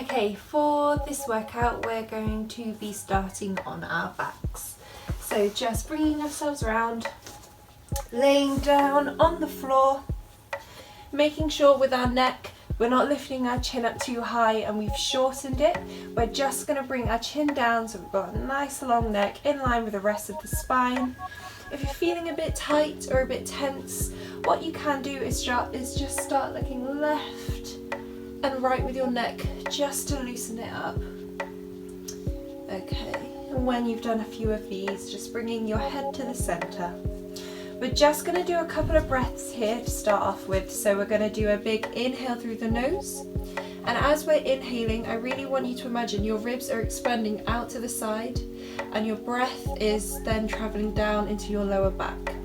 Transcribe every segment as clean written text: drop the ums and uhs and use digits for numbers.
Okay, for this workout we're going to be starting on our backs. So just bringing ourselves around, laying down on the floor, making sure with our neck we're not lifting our chin up too high and we've shortened it. We're just going to bring our chin down so we've got a nice long neck in line with the rest of the spine. If you're feeling a bit tight or a bit tense, what you can do is just start looking left and right with your neck just to loosen it up. Okay, and when you've done a few of these, just bringing your head to the center. We're just going to do a couple of breaths here to start off with. So we're going to do a big inhale through the nose. And as we're inhaling, I really want you to imagine your ribs are expanding out to the side and your breath is then traveling down into your lower back.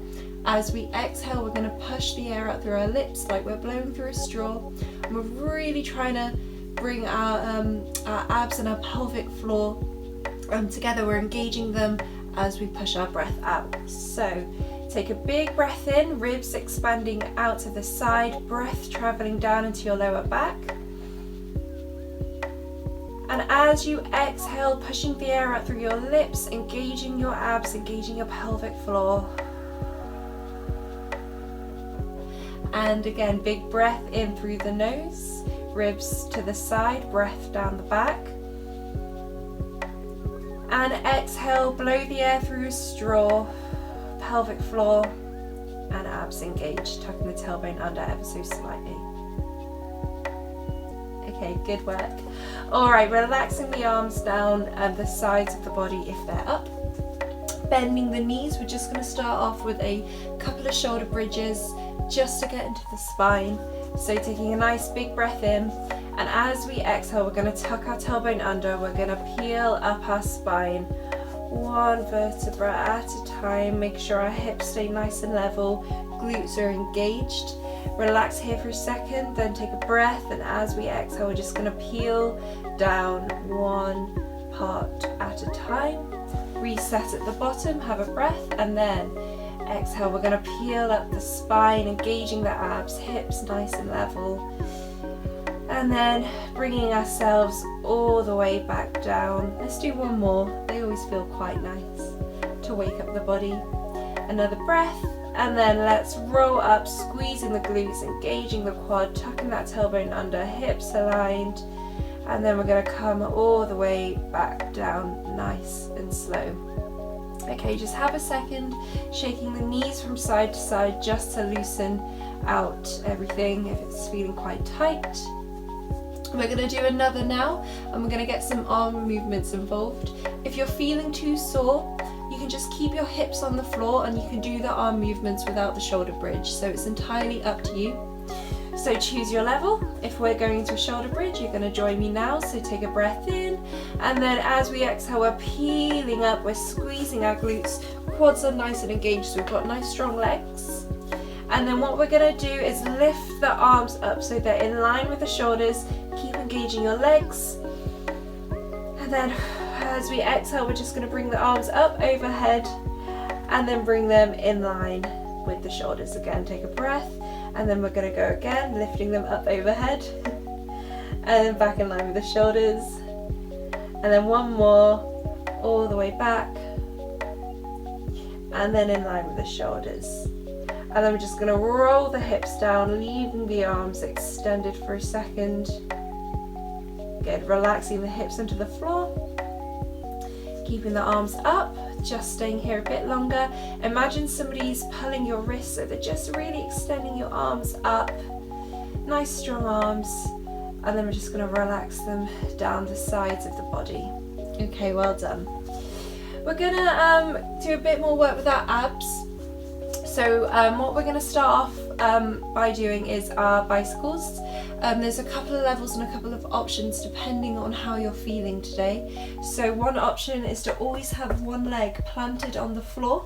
As we exhale, we're going to push the air out through our lips like we're blowing through a straw. And we're really trying to bring our abs and our pelvic floor together. We're engaging them as we push our breath out. So take a big breath in, ribs expanding out to the side, breath traveling down into your lower back. And as you exhale, pushing the air out through your lips, engaging your abs, engaging your pelvic floor. And again, big breath in through the nose, ribs to the side, breath down the back. And exhale, blow the air through a straw, pelvic floor and abs engaged, tucking the tailbone under ever so slightly. Okay, good work. Alright, relaxing the arms down and the sides of the body if they're up. Bending the knees, we're just going to start off with a couple of shoulder bridges just to get into the spine. So taking a nice big breath in, and as we exhale, we're going to tuck our tailbone under, we're going to peel up our spine, one vertebra at a time. Make sure our hips stay nice and level, glutes are engaged. Relax here for a second, then take a breath, and as we exhale, we're just going to peel down one part at a time. Reset at the bottom, have a breath, and then exhale, we're going to peel up the spine, engaging the abs, hips nice and level. And then bringing ourselves all the way back down. Let's do one more. They always feel quite nice to wake up the body. Another breath, and then let's roll up, squeezing the glutes, engaging the quad, tucking that tailbone under, hips aligned. And then we're going to come all the way back down, nice and slow. Okay, just have a second, shaking the knees from side to side just to loosen out everything if it's feeling quite tight. We're going to do another now, and we're going to get some arm movements involved. If you're feeling too sore, you can just keep your hips on the floor and you can do the arm movements without the shoulder bridge. So it's entirely up to you. So choose your level. If we're going to a shoulder bridge, you're going to join me now. So take a breath in, and then as we exhale, we're peeling up, we're squeezing our glutes, quads are nice and engaged, so we've got nice strong legs. And then what we're going to do is lift the arms up so they're in line with the shoulders. Keep engaging your legs. And then as we exhale, we're just going to bring the arms up overhead and then bring them in line with the shoulders. Again, take a breath, and then we're going to go again, lifting them up overhead and then back in line with the shoulders. And then one more, all the way back and then in line with the shoulders. And then we're just going to roll the hips down, leaving the arms extended for a second. Good, relaxing the hips into the floor. Keeping the arms up, just staying here a bit longer. Imagine somebody's pulling your wrists, so they're just really extending your arms up. Nice strong arms. And then we're just going to relax them down the sides of the body. Okay, well done. We're going to do a bit more work with our abs. So what we're going to start off by doing is our bicycles. There's a couple of levels and a couple of options depending on how you're feeling today. So one option is to always have one leg planted on the floor,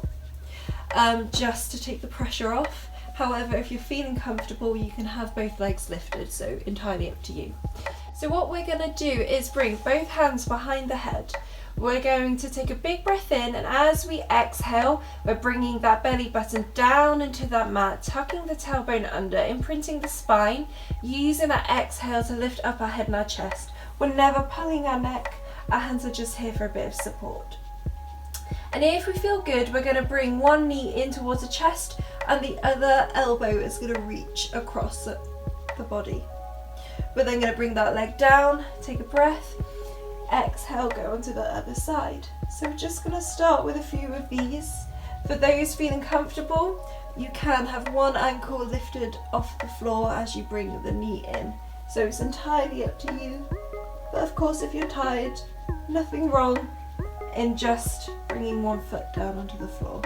just to take the pressure off. However, if you're feeling comfortable, you can have both legs lifted, so entirely up to you. So what we're going to do is bring both hands behind the head. We're going to take a big breath in, and as we exhale, we're bringing that belly button down into that mat, tucking the tailbone under, imprinting the spine, using that exhale to lift up our head and our chest. We're never pulling our neck, our hands are just here for a bit of support. And if we feel good, we're going to bring one knee in towards the chest and the other elbow is going to reach across the body. We're then going to bring that leg down, take a breath, exhale, go onto the other side. So we're just going to start with a few of these. For those feeling comfortable, you can have one ankle lifted off the floor as you bring the knee in. So it's entirely up to you. But of course, if you're tired, nothing wrong in just bringing one foot down onto the floor.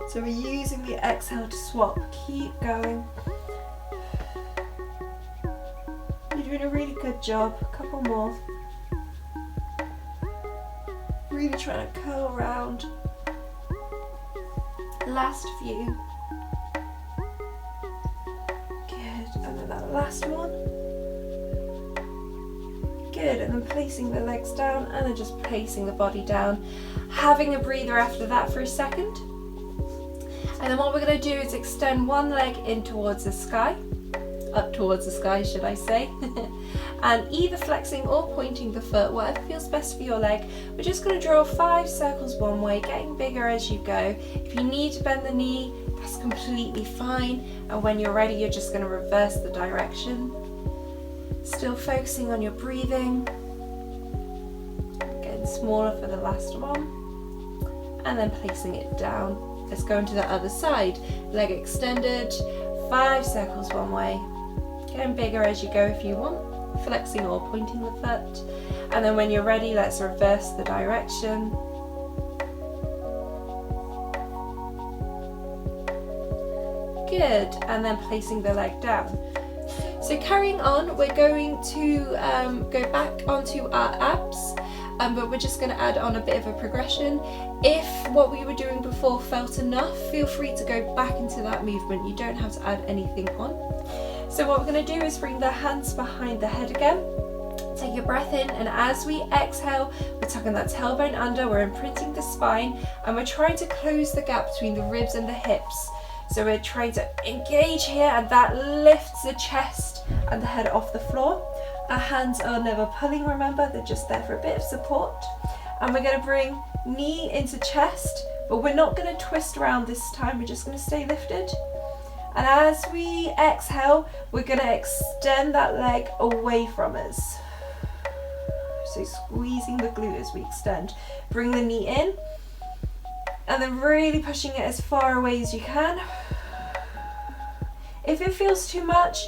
So we're using the exhale to swap. Keep going. You're doing a really good job. A couple more. Really trying to curl around. Last few. Good. And then that last one. Good, and then placing the legs down and then just placing the body down. Having a breather after that for a second. And then what we're going to do is extend one leg in towards the sky. Up towards the sky, should I say. And either flexing or pointing the foot, whatever feels best for your leg. We're just going to draw 5 circles one way, getting bigger as you go. If you need to bend the knee, that's completely fine. And when you're ready, you're just going to reverse the direction. Still focusing on your breathing. Getting smaller for the last one. And then placing it down. Let's go into the other side. Leg extended, 5 circles one way. Getting bigger as you go if you want. Flexing or pointing the foot. And then when you're ready, let's reverse the direction. Good. And then placing the leg down. So carrying on, we're going to go back onto our abs, but we're just going to add on a bit of a progression. If what we were doing before felt enough, feel free to go back into that movement. You don't have to add anything on. So what we're going to do is bring the hands behind the head again. Take a breath in, and as we exhale, we're tucking that tailbone under, we're imprinting the spine, and we're trying to close the gap between the ribs and the hips. So we're trying to engage here, and that lifts the chest and the head off the floor. Our hands are never pulling, remember, they're just there for a bit of support. And we're going to bring knee into chest, but we're not going to twist around this time, we're just going to stay lifted. And as we exhale, we're going to extend that leg away from us. So squeezing the glute as we extend. Bring the knee in, and then really pushing it as far away as you can. If it feels too much,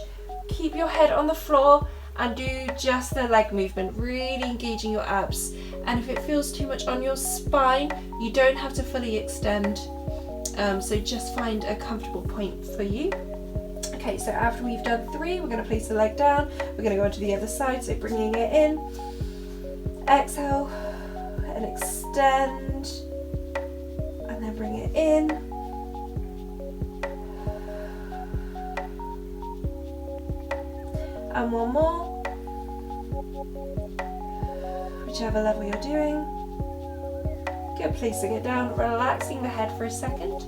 keep your head on the floor and do just the leg movement, really engaging your abs. And if it feels too much on your spine, you don't have to fully extend. So just find a comfortable point for you. Okay, so after we've done 3, we're going to place the leg down. We're going to go to the other side, so bringing it in. Exhale and extend. And then bring it in. And one more. Whichever level you're doing. Good, placing it down, relaxing the head for a second.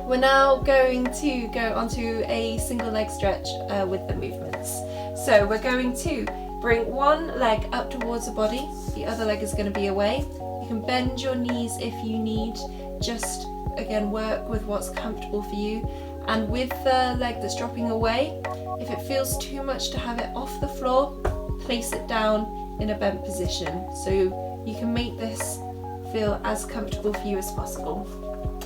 We're now going to go onto a single leg stretch with the movements. So we're going to bring one leg up towards the body, the other leg is going to be away. You can bend your knees if you need, just again work with what's comfortable for you. And with the leg that's dropping away, if it feels too much to have it off the floor, place it down in a bent position. So you can make this feel as comfortable for you as possible.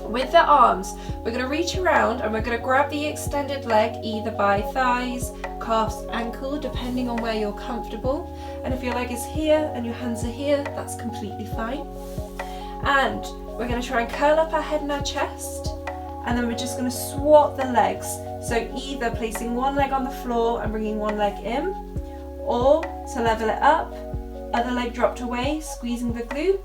With the arms, we're going to reach around and we're going to grab the extended leg either by thighs, calves, ankle, depending on where you're comfortable. And if your leg is here and your hands are here, that's completely fine. And we're going to try and curl up our head and our chest, and then we're just going to swap the legs. So either placing one leg on the floor and bringing one leg in, or to level it up, other leg dropped away, squeezing the glute,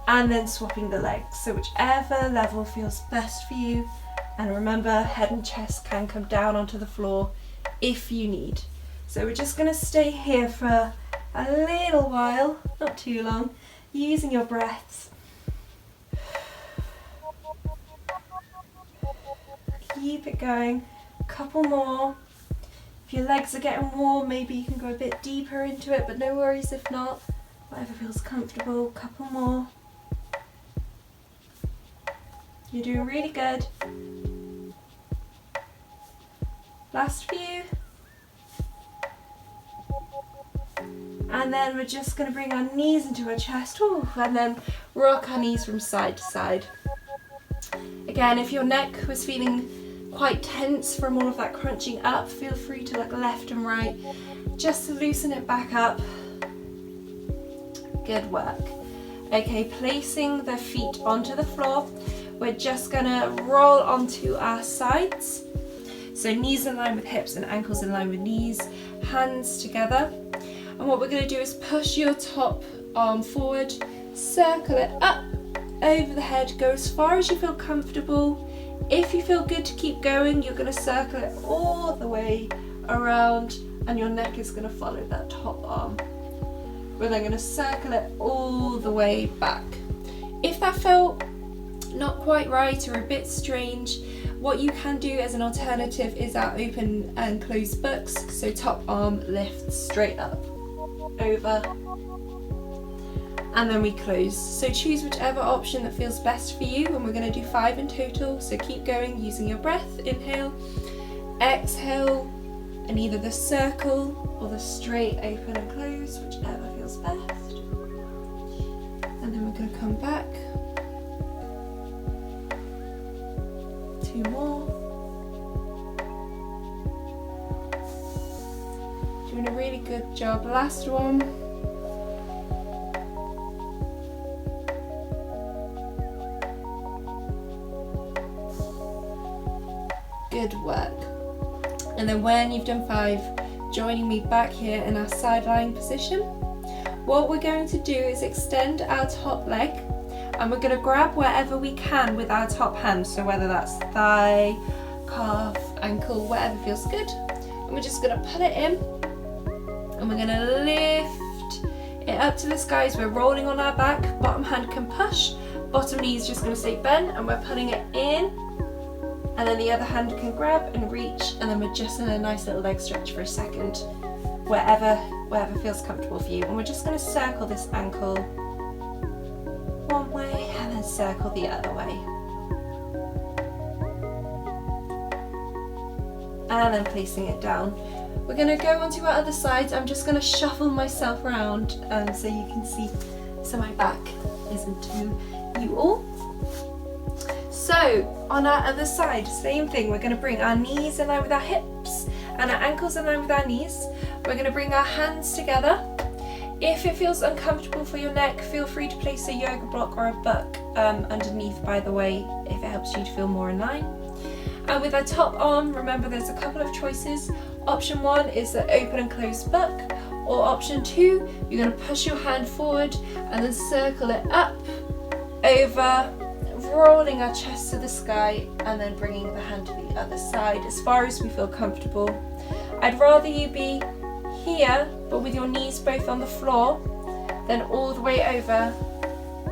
and then swapping the legs. So whichever level feels best for you. And remember, head and chest can come down onto the floor if you need. So we're just going to stay here for a little while, not too long, using your breaths. Keep it going, a couple more. If your legs are getting warm, maybe you can go a bit deeper into it, but no worries if not. Whatever feels comfortable, couple more. You're doing really good. Last few. And then we're just going to bring our knees into our chest. Ooh, and then rock our knees from side to side. Again, if your neck was feeling quite tense from all of that crunching up, feel free to look left and right just to loosen it back up. Good work. Okay, placing the feet onto the floor, we're just gonna roll onto our sides. So knees in line with hips and ankles in line with knees, hands together. And what we're gonna do is push your top arm forward, circle it up over the head, go as far as you feel comfortable. If you feel good to keep going, you're going to circle it all the way around and your neck is going to follow that top arm. We're then going to circle it all the way back. If that felt not quite right or a bit strange, what you can do as an alternative is our open and closed books. So top arm lifts straight up, over, and then we close. So choose whichever option that feels best for you, and we're going to do 5 in total. So keep going using your breath. Inhale, exhale, and either the circle or the straight open and close, whichever feels best. And then we're going to come back. 2 more. Doing a really good job. Last one. Good work. And then when you've done 5, joining me back here in our side lying position, what we're going to do is extend our top leg and we're going to grab wherever we can with our top hand. So whether that's thigh, calf, ankle, whatever feels good. And we're just going to pull it in and we're going to lift it up to the sky as we're rolling on our back. Bottom hand can push, bottom knee is just going to stay bent and we're pulling it in. And then the other hand can grab and reach, and then we're just in a nice little leg stretch for a second, wherever feels comfortable for you. And we're just going to circle this ankle one way and then circle the other way. And then placing it down. We're going to go onto our other sides. I'm just going to shuffle myself around so you can see, so my back isn't too you all. So on our other side, same thing, we're going to bring our knees in line with our hips and our ankles in line with our knees. We're going to bring our hands together. If it feels uncomfortable for your neck, feel free to place a yoga block or a book underneath, by the way, if it helps you to feel more in line. And with our top arm, remember there's a couple of choices. Option 1 is the open and closed book, or option 2, you're going to push your hand forward and then circle it up, over, rolling our chest to the sky and then bringing the hand to the other side as far as we feel comfortable. I'd rather you be here but with your knees both on the floor than all the way over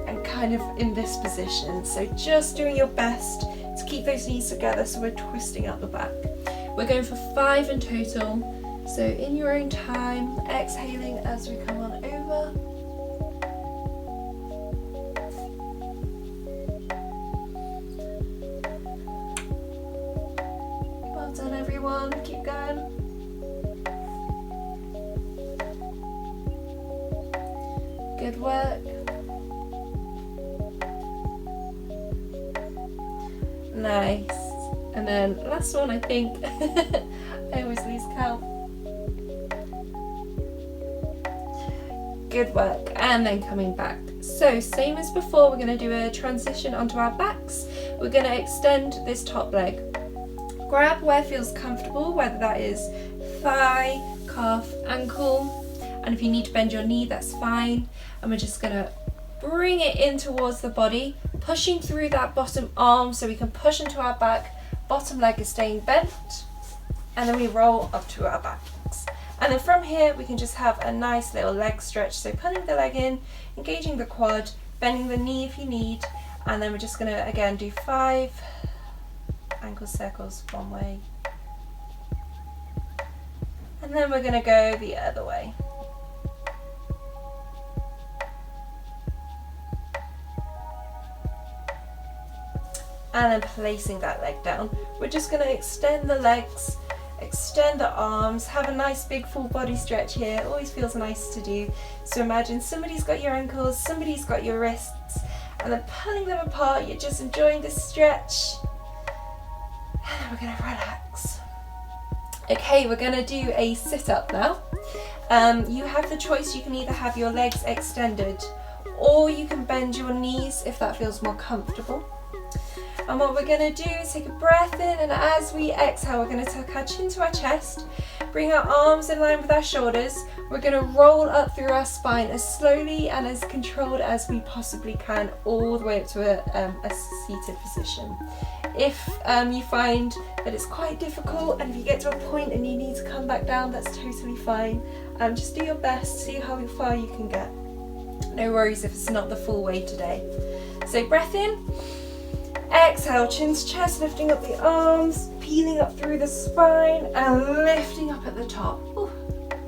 and kind of in this position. So just doing your best to keep those knees together so we're twisting out the back. We're going for 5 in total. So in your own time, exhaling as we come on over. Done everyone, keep going. Good work. Nice. And then last one, I think. I always lose count. Good work. And then coming back. So same as before, we're going to do a transition onto our backs. We're going to extend this top leg. Grab where feels comfortable, whether that is thigh, calf, ankle, and if you need to bend your knee, that's fine. And we're just gonna bring it in towards the body, pushing through that bottom arm so we can push into our back. Bottom leg is staying bent, and then we roll up to our backs. And then from here, we can just have a nice little leg stretch. So pulling the leg in, engaging the quad, bending the knee if you need, and then we're just gonna again do 5 ankle circles one way And then we're going to go the other way. And then placing that leg down, we're just going to extend the legs, extend the arms, have a nice big full body stretch here. It always feels nice to do. So imagine somebody's got your ankles, somebody's got your wrists, and then pulling them apart, you're just enjoying this stretch. And then we're going to relax. Okay, we're going to do a sit-up now. You have the choice, you can either have your legs extended or you can bend your knees if that feels more comfortable. And what we're going to do is take a breath in, and as we exhale, we're going to tuck our chin to our chest, bring our arms in line with our shoulders. We're going to roll up through our spine as slowly and as controlled as we possibly can, all the way up to a seated position. If you find that it's quite difficult, and if you get to a point and you need to come back down, that's totally fine. Just do your best, see how far you can get. No worries if it's not the full way today. So breath in. Exhale, chin to chest, lifting up the arms, peeling up through the spine and lifting up at the top. Ooh.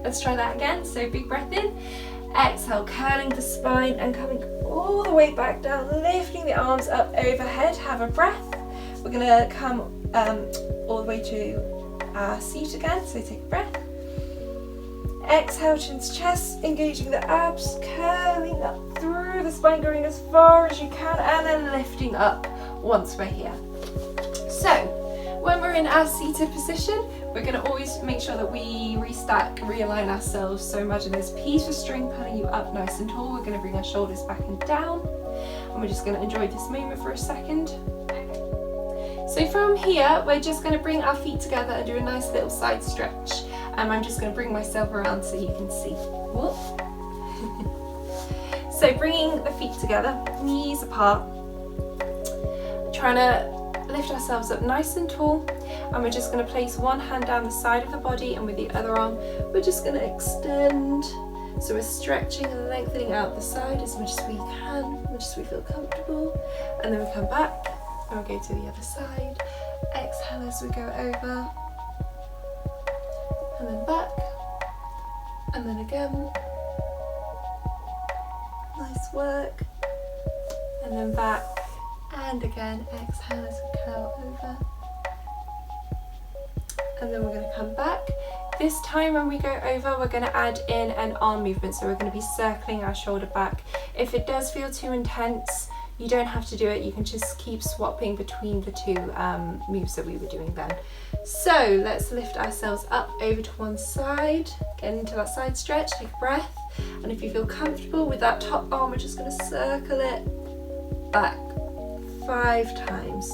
Let's try that again. So big breath in, exhale, curling the spine and coming all the way back down, lifting the arms up overhead. Have a breath. We're going to come all the way to our seat again, so take a breath. Exhale, chin to chest, engaging the abs, curling up through the spine, going as far as you can, and then lifting up once we're here. So when we're in our seated position, we're going to always make sure that we restack, realign ourselves. So imagine there's a piece of string pulling you up nice and tall. We're going to bring our shoulders back and down, and we're just going to enjoy this moment for a second. So from here, we're just going to bring our feet together and do a nice little side stretch. I'm just going to bring myself around so you can see. Whoop. So bringing the feet together, knees apart, trying to lift ourselves up nice and tall, and we're just going to place one hand down the side of the body, and with the other arm we're just going to extend. So we're stretching and lengthening out the side as much as we can, as much as we feel comfortable, and then we come back and we go to the other side. Exhale as we go over, and then back, and then again. Nice work. And then back, and again. Exhale as we curl over, and then we're going to come back. This time when we go over, we're going to add in an arm movement, so we're going to be circling our shoulder back. If it does feel too intense, you don't have to do it, you can just keep swapping between the two moves that we were doing then. So let's lift ourselves up over to one side, get into that side stretch, take a breath, and if you feel comfortable with that top arm, we're just going to circle it back 5 times.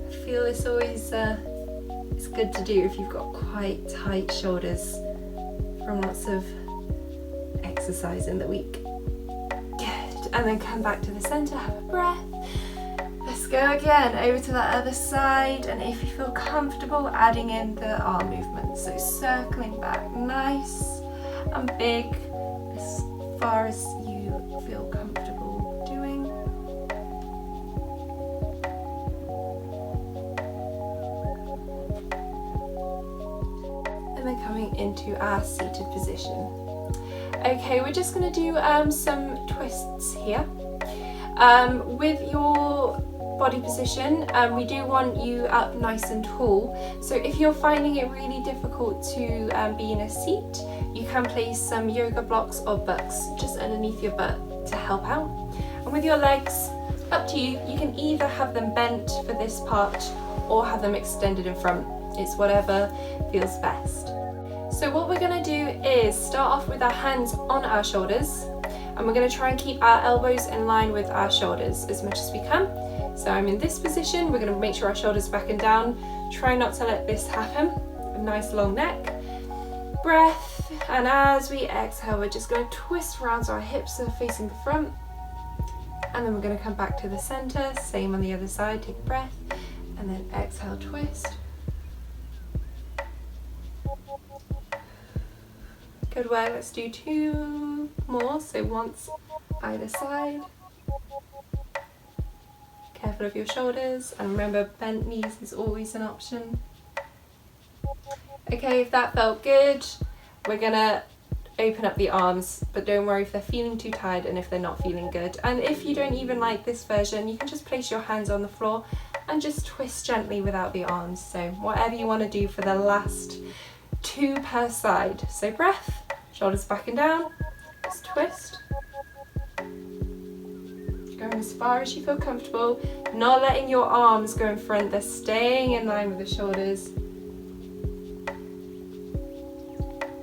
I feel it's always it's good to do if you've got quite tight shoulders from lots of exercise in the week. Good. And then come back to the center, have a breath. Let's go again over to that other side, and if you feel comfortable, adding in the arm movement. So circling back nice and big as far as you feel comfortable doing. And then coming into our seated position. Okay, we're just going to do some twists here. With your body position, we do want you up nice and tall. So if you're finding it really difficult to be in a seat, you can place some yoga blocks or books just underneath your butt to help out. And with your legs, up to you. You can either have them bent for this part or have them extended in front. It's whatever feels best. So what we're going to do is start off with our hands on our shoulders, and we're going to try and keep our elbows in line with our shoulders as much as we can. So I'm in this position, we're going to make sure our shoulders back and down. Try not to let this happen. A nice long neck. Breath, and as we exhale, we're just going to twist around so our hips are facing the front. And then we're going to come back to the center, same on the other side, take a breath, and then exhale, twist. Good work, let's do 2 more, so once either side. Careful of your shoulders, and remember bent knees is always an option. Okay, if that felt good, we're gonna open up the arms, but don't worry if they're feeling too tired and if they're not feeling good. And if you don't even like this version, you can just place your hands on the floor and just twist gently without the arms. So whatever you want to do for the last 2 per side. So breath, shoulders back and down, just twist. Going as far as you feel comfortable, not letting your arms go in front, they're staying in line with the shoulders.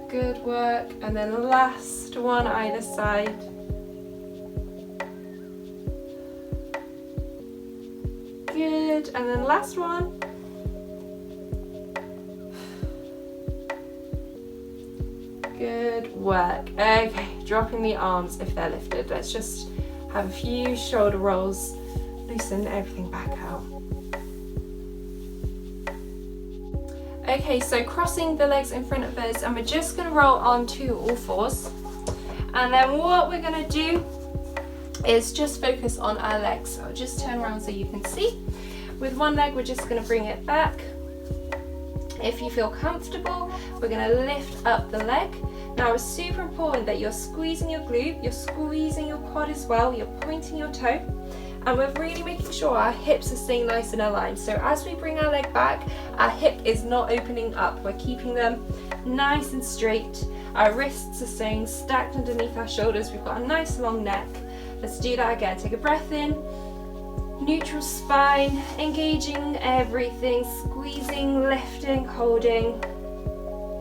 Good work. And then last one either side. Good. And then last one. Good work. Okay, dropping the arms if they're lifted. Let's just have a few shoulder rolls, loosen everything back out. Okay, so crossing the legs in front of us, and we're just going to roll onto all fours. And then what we're going to do is just focus on our legs. So I'll just turn around so you can see. With one leg, we're just going to bring it back. If you feel comfortable, we're going to lift up the leg. Now it's super important that you're squeezing your glute, you're squeezing your quad as well, you're pointing your toe, and we're really making sure our hips are staying nice and aligned. So as we bring our leg back, our hip is not opening up, we're keeping them nice and straight. Our wrists are staying stacked underneath our shoulders, we've got a nice long neck. Let's do that again. Take a breath in, neutral spine, engaging everything, squeezing, lifting, holding,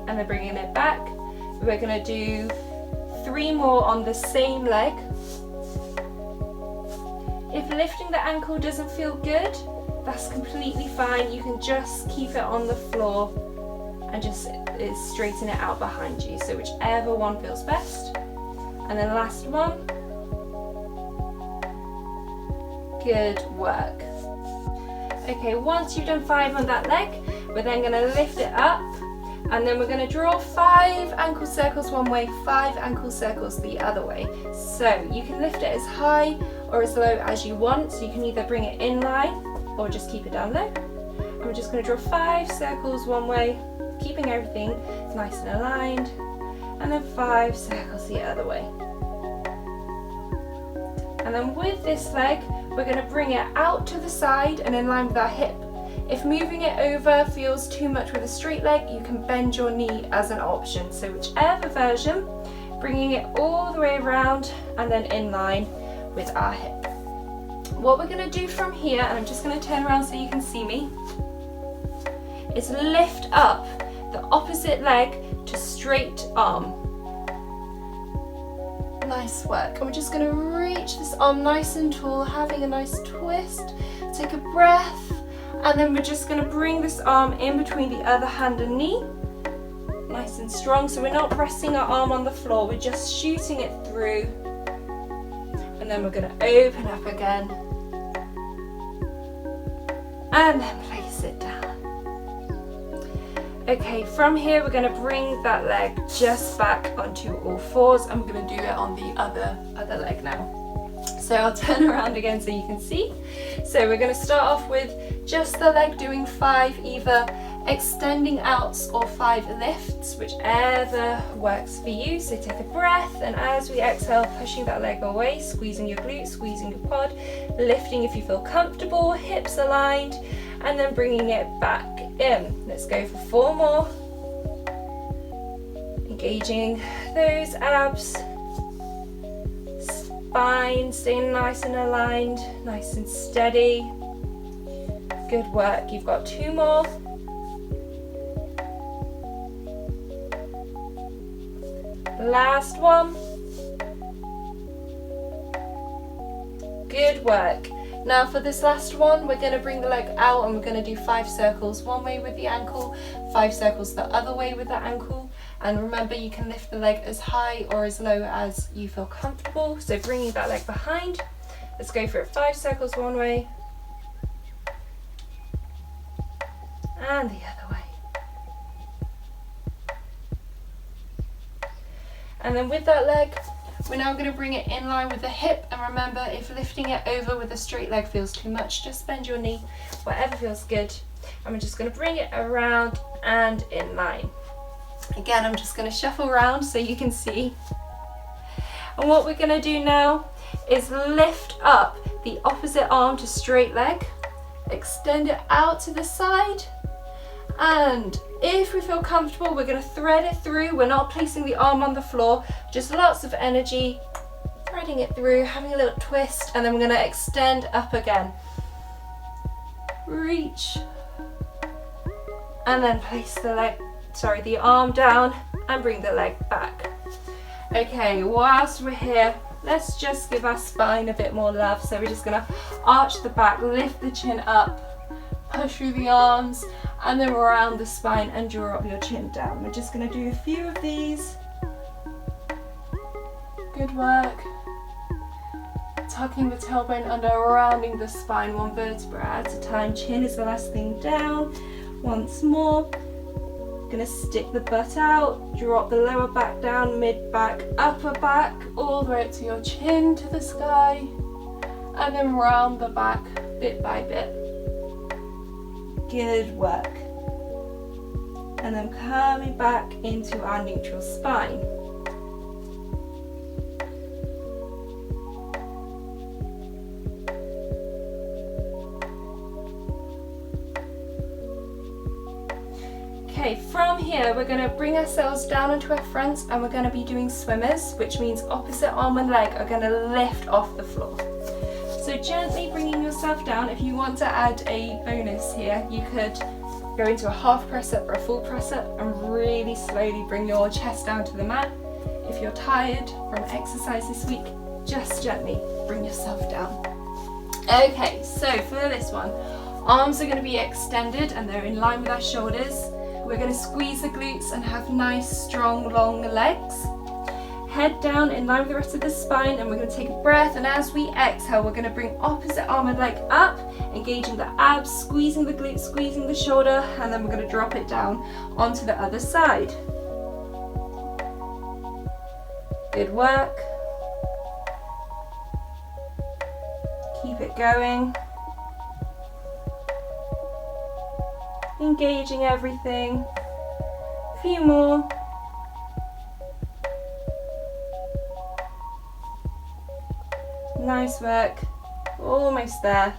and then bringing it back. We're going to do 3 more on the same leg. If lifting the ankle doesn't feel good, that's completely fine. You can just keep it on the floor and just straighten it out behind you. So whichever one feels best. And then last one. Good work. Okay, once you've done 5 on that leg, we're then going to lift it up. And then we're going to draw 5 ankle circles one way, 5 ankle circles the other way. So you can lift it as high or as low as you want. So you can either bring it in line or just keep it down low. And we're just going to draw 5 circles one way, keeping everything nice and aligned. And then 5 circles the other way. And then with this leg, we're going to bring it out to the side and in line with our hip. If moving it over feels too much with a straight leg, you can bend your knee as an option. So whichever version, bringing it all the way around and then in line with our hip. What we're going to do from here, and I'm just going to turn around so you can see me, is lift up the opposite leg to straight arm. Nice work. And we're just going to reach this arm nice and tall, having a nice twist. Take a breath. And then we're just going to bring this arm in between the other hand and knee, nice and strong. So we're not resting our arm on the floor, we're just shooting it through. And then we're going to open up again. And then place it down. Okay, from here we're going to bring that leg just back onto all fours, and we're going to do it on the other leg now. So I'll turn around again so you can see. So we're going to start off with just the leg doing 5 either extending outs or 5 lifts, whichever works for you. So take a breath, and as we exhale, pushing that leg away, squeezing your glutes, squeezing your quad, lifting if you feel comfortable, hips aligned, and then bringing it back in. Let's go for 4 more. Engaging those abs. Spine staying nice and aligned, nice and steady. Good work. You've got 2 more. Last one. Good work. Now for this last one, we're going to bring the leg out and we're going to do 5 circles one way with the ankle, 5 circles the other way with the ankle. And remember, you can lift the leg as high or as low as you feel comfortable. So bringing that leg behind, let's go for it. 5 circles one way and the other way. And then with that leg, we're now going to bring it in line with the hip. And remember, if lifting it over with a straight leg feels too much, just bend your knee, whatever feels good. and we're just going to bring it around and in line. Again, I'm just going to shuffle around so you can see. And what we're going to do now is lift up the opposite arm to straight leg, extend it out to the side, and if we feel comfortable, we're going to thread it through. We're not placing the arm on the floor, just lots of energy, threading it through, having a little twist, and then we're going to extend up again. Reach, and then place the arm down and bring the leg back. Okay, whilst we're here, let's just give our spine a bit more love. So we're just going to arch the back, lift the chin up, push through the arms, and then around the spine and draw up your chin down. We're just going to do a few of these. Good work. Tucking the tailbone under, rounding the spine one vertebra at a time. Chin is the last thing down. Once more. Gonna stick the butt out, drop the lower back down, mid back, upper back, all the way up to your chin to the sky, and then round the back bit by bit. Good work. And then coming back into our neutral spine. Okay, from here we're going to bring ourselves down onto our fronts, and we're going to be doing swimmers, which means opposite arm and leg are going to lift off the floor. So gently bringing yourself down. If you want to add a bonus here, you could go into a half press up or a full press up and really slowly bring your chest down to the mat. If you're tired from exercise this week, just gently bring yourself down. Okay, so for this one, arms are going to be extended and they're in line with our shoulders. We're going to squeeze the glutes and have nice, strong, long legs. Head down in line with the rest of the spine, and we're going to take a breath, and as we exhale, we're going to bring opposite arm and leg up, engaging the abs, squeezing the glutes, squeezing the shoulder, and then we're going to drop it down onto the other side. Good work. Keep it going. Engaging everything. A few more. Nice work. Almost there.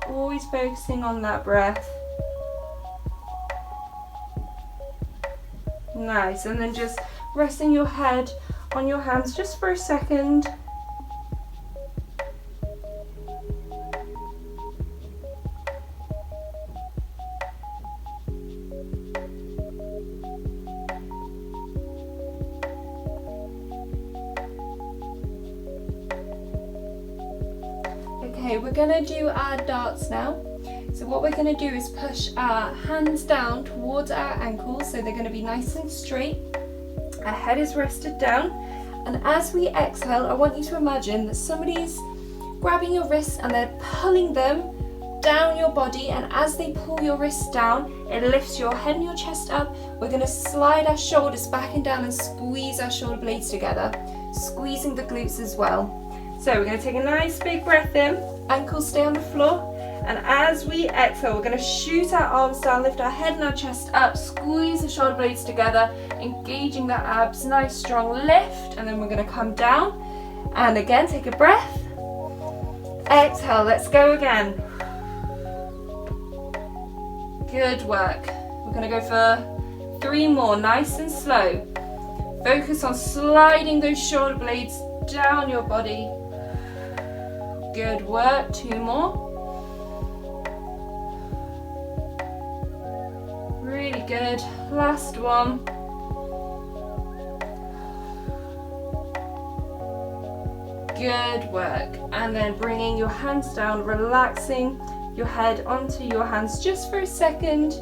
Always focusing on that breath. Nice. And then just resting your head on your hands just for a second. Okay, we're going to do our darts now. So what we're going to do is push our hands down towards our ankles, so they're going to be nice and straight. Our head is rested down, and as we exhale, I want you to imagine that somebody's grabbing your wrists and they're pulling them down your body, and as they pull your wrists down, it lifts your head and your chest up. We're going to slide our shoulders back and down and squeeze our shoulder blades together, squeezing the glutes as well. So we're going to take a nice big breath in, ankles stay on the floor, and as we exhale, we're going to shoot our arms down, lift our head and our chest up, squeeze the shoulder blades together, engaging the abs, nice strong lift, and then we're going to come down, and again take a breath, exhale, let's go again. Good work. We're going to go for 3 more, nice and slow. Focus on sliding those shoulder blades down your body. Good work. 2 more. Really good. Last one. Good work. And then bringing your hands down, relaxing your head onto your hands just for a second.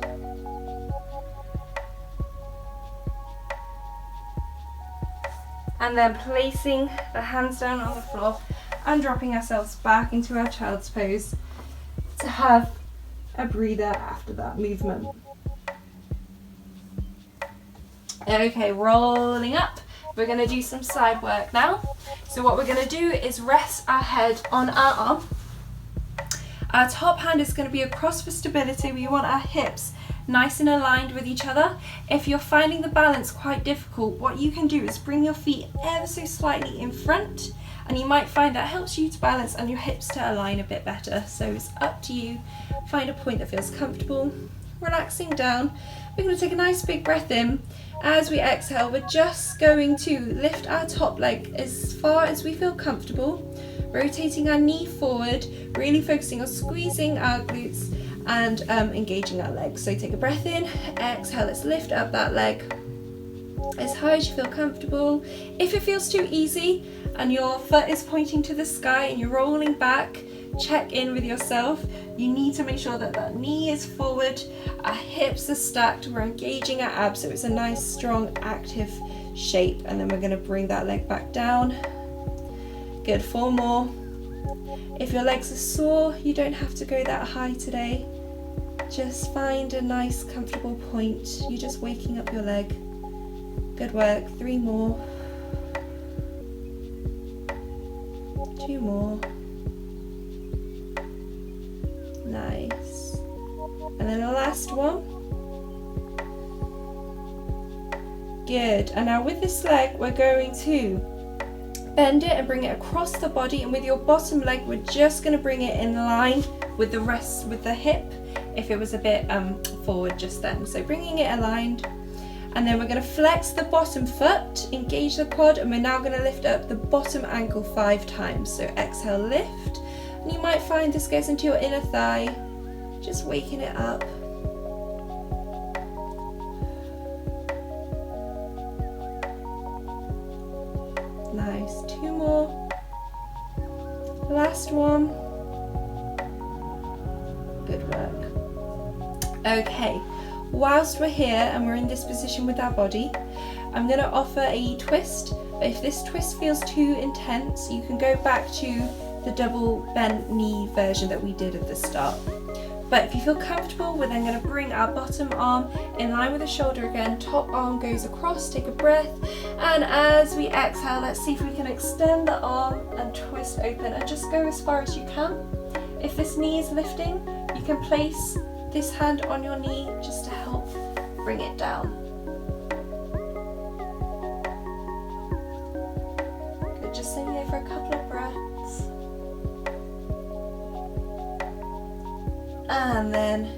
And then placing the hands down on the floor and dropping ourselves back into our child's pose to have a breather after that movement. Okay, rolling up. We're going to do some side work now. So what we're going to do is rest our head on our arm. Our top hand is going to be across for stability. We want our hips nice and aligned with each other. If you're finding the balance quite difficult, what you can do is bring your feet ever so slightly in front, and you might find that helps you to balance and your hips to align a bit better. So it's up to you. Find a point that feels comfortable. Relaxing down. We're going to take a nice big breath in. As we exhale, we're just going to lift our top leg as far as we feel comfortable, rotating our knee forward, really focusing on squeezing our glutes and engaging our legs. So take a breath in, exhale, let's lift up that leg as high as you feel comfortable. If it feels too easy and your foot is pointing to the sky and you're rolling back, check in with yourself. You need to make sure that that knee is forward, our hips are stacked, we're engaging our abs so it's a nice, strong, active shape. And then we're going to bring that leg back down. Good, 4 more. If your legs are sore, you don't have to go that high today. Just find a nice, comfortable point. You're just waking up your leg. Good work, 3 more. 2 more. Nice. And then the last one. Good. And now with this leg, we're going to bend it and bring it across the body, and with your bottom leg, we're just going to bring it in line with the rest, with the hip, if it was a bit forward just then. So bringing it aligned, and then we're going to flex the bottom foot, engage the quad, and we're now going to lift up the bottom ankle 5 times. So exhale, lift. And you might find this goes into your inner thigh, just waking it up. Nice, 2 more. Last one. Good work. Okay, whilst we're here and we're in this position with our body, I'm going to offer a twist. But if this twist feels too intense, you can go back to the double bent knee version that we did at the start. But if you feel comfortable, we're then going to bring our bottom arm in line with the shoulder again. Top arm goes across, take a breath. And as we exhale, let's see if we can extend the arm and twist open and just go as far as you can. If this knee is lifting, you can place this hand on your knee just to help bring it down. Good, just stay there for a couple of breaths. And then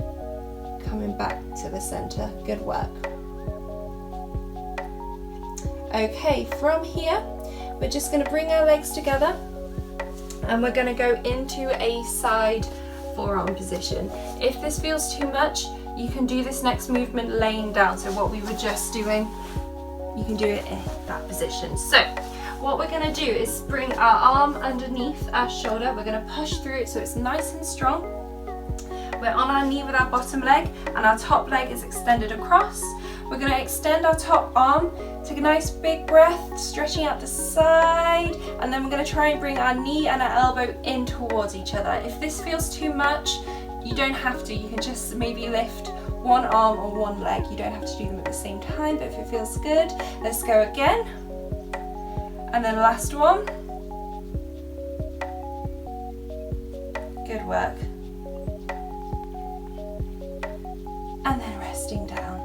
coming back to the center. Good work. Okay, from here, we're just going to bring our legs together and we're going to go into a side forearm position. If this feels too much, you can do this next movement laying down. So what we were just doing, you can do it in that position. So what we're going to do is bring our arm underneath our shoulder. We're going to push through it so it's nice and strong. We're on our knee with our bottom leg and our top leg is extended across. We're going to extend our top arm, take a nice big breath, stretching out the side, and then we're going to try and bring our knee and our elbow in towards each other. If this feels too much, you don't have to. You can just maybe lift one arm or one leg. You don't have to do them at the same time, but if it feels good, let's go again. And then last one. Good work. And then resting down.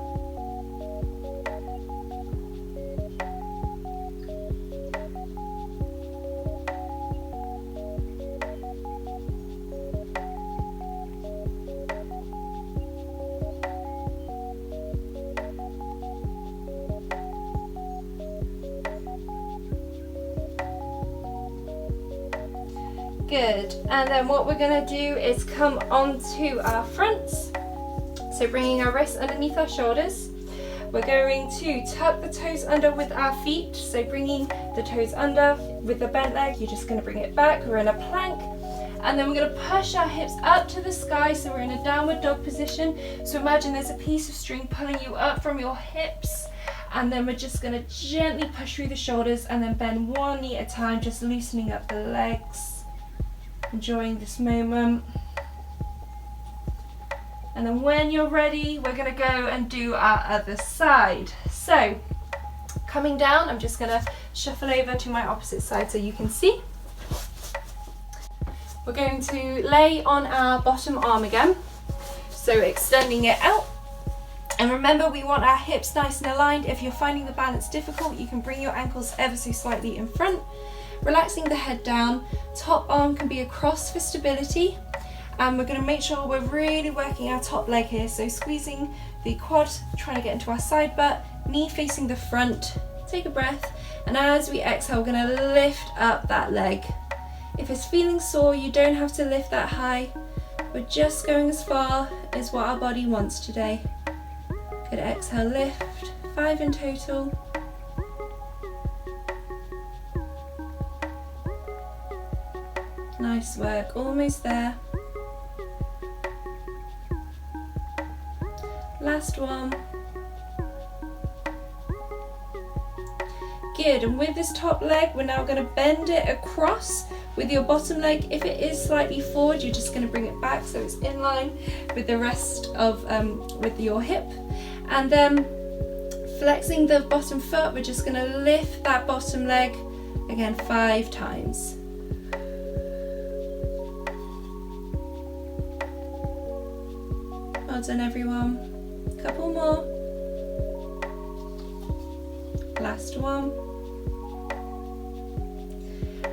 Good, and then what we're going to do is come onto our fronts. So bringing our wrists underneath our shoulders. We're going to tuck the toes under with our feet. So bringing the toes under with the bent leg, you're just going to bring it back. We're in a plank. And then we're going to push our hips up to the sky. So we're in a downward dog position. So imagine there's a piece of string pulling you up from your hips. And then we're just going to gently push through the shoulders and then bend one knee at a time, just loosening up the legs. Enjoying this moment. And then when you're ready, we're going to go and do our other side. So coming down, I'm just going to shuffle over to my opposite side so you can see. we're going to lay on our bottom arm again. So extending it out. And remember, we want our hips nice and aligned. If you're finding the balance difficult, you can bring your ankles ever so slightly in front. Relaxing the head down. Top arm can be across for stability. And we're going to make sure we're really working our top leg here. So squeezing the quad, trying to get into our side butt, knee facing the front. Take a breath. And as we exhale, we're going to lift up that leg. If it's feeling sore, you don't have to lift that high. We're just going as far as what our body wants today. Good, exhale, lift. 5 in total. Nice work, almost there. Last one. Good, and with this top leg, we're now going to bend it across with your bottom leg. If it is slightly forward, you're just going to bring it back so it's in line with the rest of, with your hip. And then flexing the bottom foot, we're just going to lift that bottom leg again 5 times. Well done, everyone. Couple more. Last one.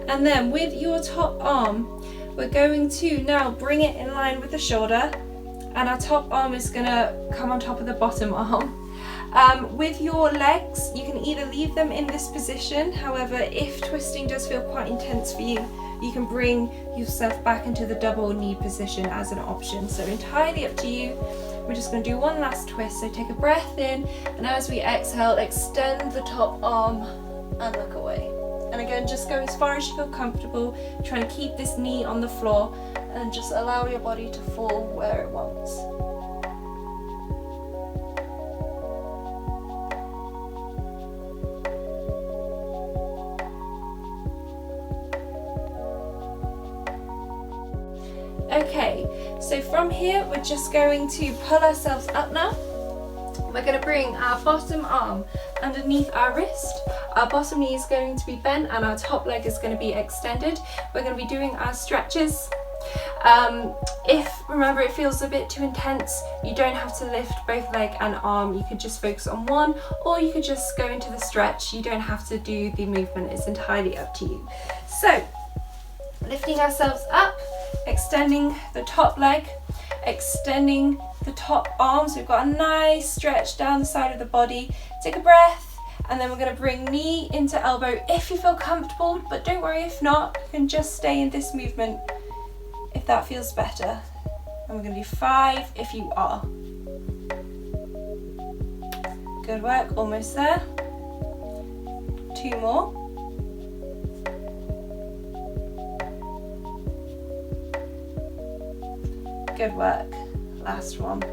And then with your top arm, we're going to now bring it in line with the shoulder, and our top arm is going to come on top of the bottom arm. With your legs, you can either leave them in this position. However, if twisting does feel quite intense for you, you can bring yourself back into the double knee position as an option. So entirely up to you. We're just going to do one last twist. So take a breath in, and as we exhale, extend the top arm and look away. And again, just go as far as you feel comfortable. Trying to keep this knee on the floor and just allow your body to fall where it wants. Okay, so from here, we're just going to pull ourselves up now. We're going to bring our bottom arm underneath our wrist. Our bottom knee is going to be bent and our top leg is going to be extended. We're going to be doing our stretches. If, remember, it feels a bit too intense, you don't have to lift both leg and arm. You could just focus on one, or you could just go into the stretch. You don't have to do the movement. It's entirely up to you. So, lifting ourselves up, extending the top leg, extending the top arm. So we've got a nice stretch down the side of the body. Take a breath, and then we're going to bring knee into elbow if you feel comfortable, but don't worry if not, you can just stay in this movement if that feels better. And we're going to do 5 if you are. Good work, almost there. 2 more. Good work. Last one.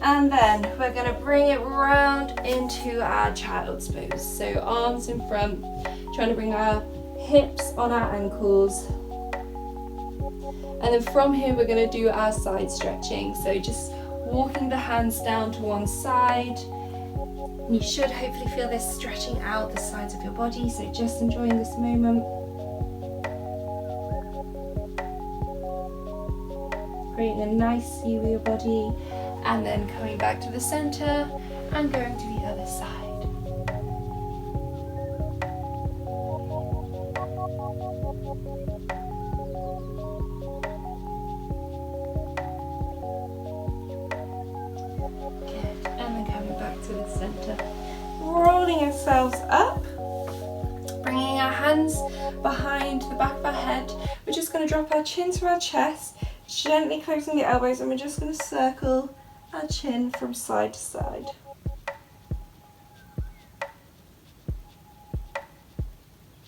And then we're going to bring it round into our child's pose. So arms in front, trying to bring our hips on our ankles. And then from here we're going to do our side stretching. So just walking the hands down to one side. You should hopefully feel this stretching out the sides of your body. So just enjoying this moment. Creating a nice C with your body, and then coming back to the center and going to the other side. Good, and then coming back to the center. Rolling ourselves up, bringing our hands behind the back of our head. We're just going to drop our chin to our chest, gently closing the elbows, and we're just going to circle our chin from side to side.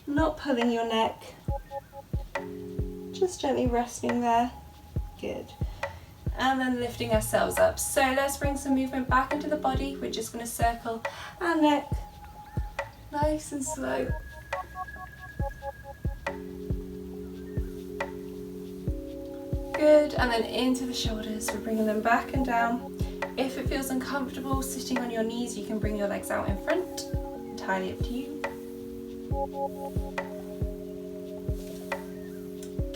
Not pulling your neck, just gently resting there. Good. And then lifting ourselves up. So let's bring some movement back into the body. We're just going to circle our neck, nice and slow. Good, and then into the shoulders. We're bringing them back and down. If it feels uncomfortable sitting on your knees, you can bring your legs out in front. Entirely up to you.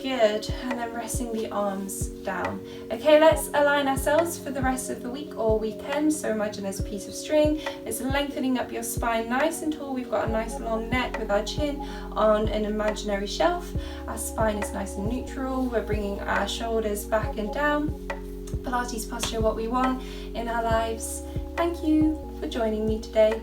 Good, and then resting the arms down. Okay, let's align ourselves for the rest of the week or weekend. So imagine there's a piece of string. It's lengthening up your spine nice and tall. We've got a nice long neck with our chin on an imaginary shelf. Our spine is nice and neutral. We're bringing our shoulders back and down. Pilates posture, what we want in our lives. Thank you for joining me today.